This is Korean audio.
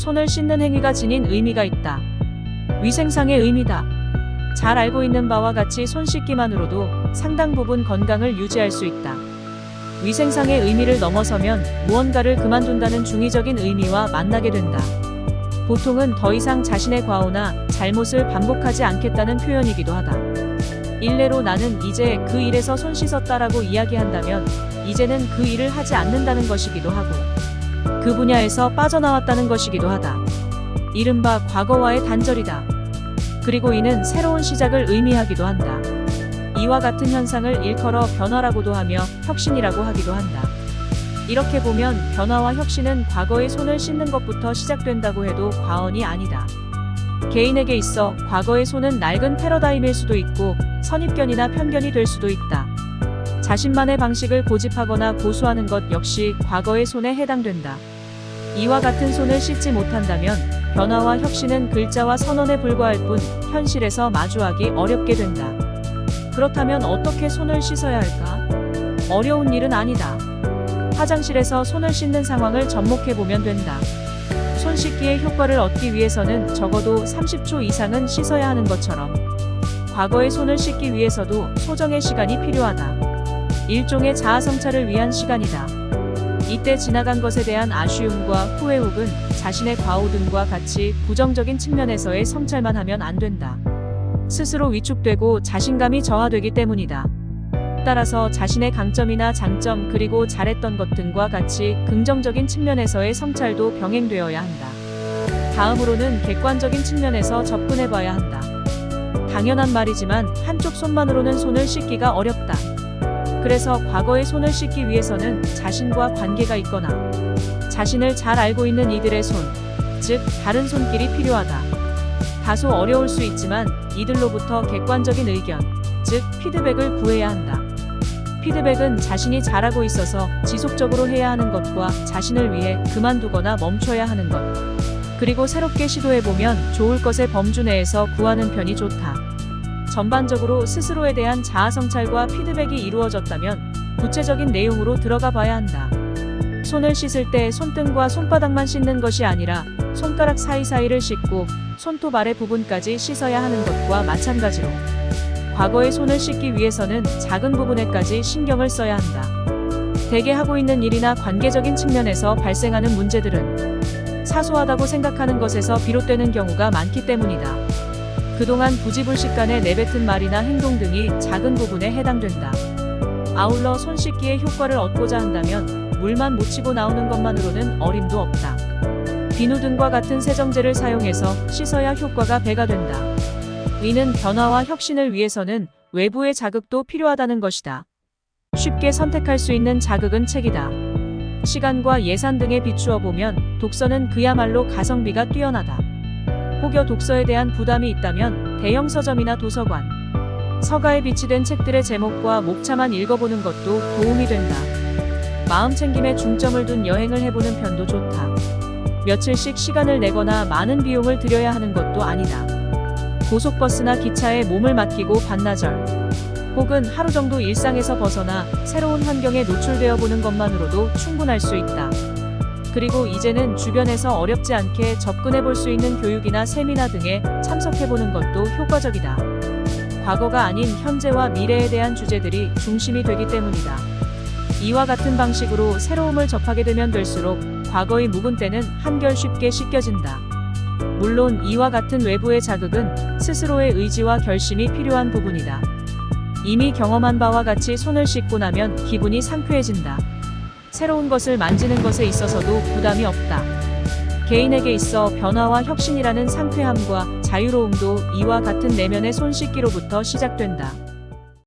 손을 씻는 행위가 지닌 의미가 있다. 위생상의 의미다. 잘 알고 있는 바와 같이 손 씻기만으로도 상당 부분 건강을 유지할 수 있다. 위생상의 의미를 넘어서면 무언가를 그만둔다는 중의적인 의미와 만나게 된다. 보통은 더 이상 자신의 과오나 잘못을 반복하지 않겠다는 표현이기도 하다. 일례로 나는 이제 그 일에서 손 씻었다라고 이야기한다면 이제는 그 일을 하지 않는다는 것이기도 하고 그 분야에서 빠져나왔다는 것이기도 하다. 이른바 과거와의 단절이다. 그리고 이는 새로운 시작을 의미하기도 한다. 이와 같은 현상을 일컬어 변화라고도 하며 혁신이라고 하기도 한다. 이렇게 보면 변화와 혁신은 과거의 손을 씻는 것부터 시작된다고 해도 과언이 아니다. 개인에게 있어 과거의 손은 낡은 패러다임일 수도 있고 선입견이나 편견이 될 수도 있다. 자신만의 방식을 고집하거나 고수하는 것 역시 과거의 손에 해당된다. 이와 같은 손을 씻지 못한다면 변화와 혁신은 글자와 선언에 불과할 뿐 현실에서 마주하기 어렵게 된다. 그렇다면 어떻게 손을 씻어야 할까? 어려운 일은 아니다. 화장실에서 손을 씻는 상황을 접목해보면 된다. 손 씻기의 효과를 얻기 위해서는 적어도 30초 이상은 씻어야 하는 것처럼 과거의 손을 씻기 위해서도 소정의 시간이 필요하다. 일종의 자아성찰을 위한 시간이다. 이때 지나간 것에 대한 아쉬움과 후회 혹은 자신의 과오 등과 같이 부정적인 측면에서의 성찰만 하면 안 된다. 스스로 위축되고 자신감이 저하되기 때문이다. 따라서 자신의 강점이나 장점 그리고 잘했던 것 등과 같이 긍정적인 측면에서의 성찰도 병행되어야 한다. 다음으로는 객관적인 측면에서 접근해봐야 한다. 당연한 말이지만 한쪽 손만으로는 손을 씻기가 어렵다. 그래서 과거의 손을 씻기 위해서는 자신과 관계가 있거나 자신을 잘 알고 있는 이들의 손, 즉 다른 손길이 필요하다. 다소 어려울 수 있지만 이들로부터 객관적인 의견, 즉 피드백을 구해야 한다. 피드백은 자신이 잘하고 있어서 지속적으로 해야 하는 것과 자신을 위해 그만두거나 멈춰야 하는 것, 그리고 새롭게 시도해보면 좋을 것의 범주 내에서 구하는 편이 좋다. 전반적으로 스스로에 대한 자아성찰과 피드백이 이루어졌다면 구체적인 내용으로 들어가 봐야 한다. 손을 씻을 때 손등과 손바닥만 씻는 것이 아니라 손가락 사이사이를 씻고 손톱 아래 부분까지 씻어야 하는 것과 마찬가지로 과거의 손을 씻기 위해서는 작은 부분에까지 신경을 써야 한다. 대개 하고 있는 일이나 관계적인 측면에서 발생하는 문제들은 사소하다고 생각하는 것에서 비롯되는 경우가 많기 때문이다. 그동안 부지불식간에 내뱉은 말이나 행동 등이 작은 부분에 해당된다. 아울러 손 씻기의 효과를 얻고자 한다면 물만 묻히고 나오는 것만으로는 어림도 없다. 비누 등과 같은 세정제를 사용해서 씻어야 효과가 배가 된다. 이는 변화와 혁신을 위해서는 외부의 자극도 필요하다는 것이다. 쉽게 선택할 수 있는 자극은 책이다. 시간과 예산 등에 비추어 보면 독서는 그야말로 가성비가 뛰어나다. 혹여 독서에 대한 부담이 있다면 대형 서점이나 도서관, 서가에 비치된 책들의 제목과 목차만 읽어보는 것도 도움이 된다. 마음 챙김에 중점을 둔 여행을 해보는 편도 좋다. 며칠씩 시간을 내거나 많은 비용을 들여야 하는 것도 아니다. 고속버스나 기차에 몸을 맡기고 반나절, 혹은 하루 정도 일상에서 벗어나 새로운 환경에 노출되어 보는 것만으로도 충분할 수 있다. 그리고 이제는 주변에서 어렵지 않게 접근해 볼 수 있는 교육이나 세미나 등에 참석해 보는 것도 효과적이다. 과거가 아닌 현재와 미래에 대한 주제들이 중심이 되기 때문이다. 이와 같은 방식으로 새로움을 접하게 되면 될수록 과거의 묵은 때는 한결 쉽게 씻겨진다. 물론 이와 같은 외부의 자극은 스스로의 의지와 결심이 필요한 부분이다. 이미 경험한 바와 같이 손을 씻고 나면 기분이 상쾌해진다. 새로운 것을 만지는 것에 있어서도 부담이 없다. 개인에게 있어 변화와 혁신이라는 상쾌함과 자유로움도 이와 같은 내면의 손 씻기로부터 시작된다.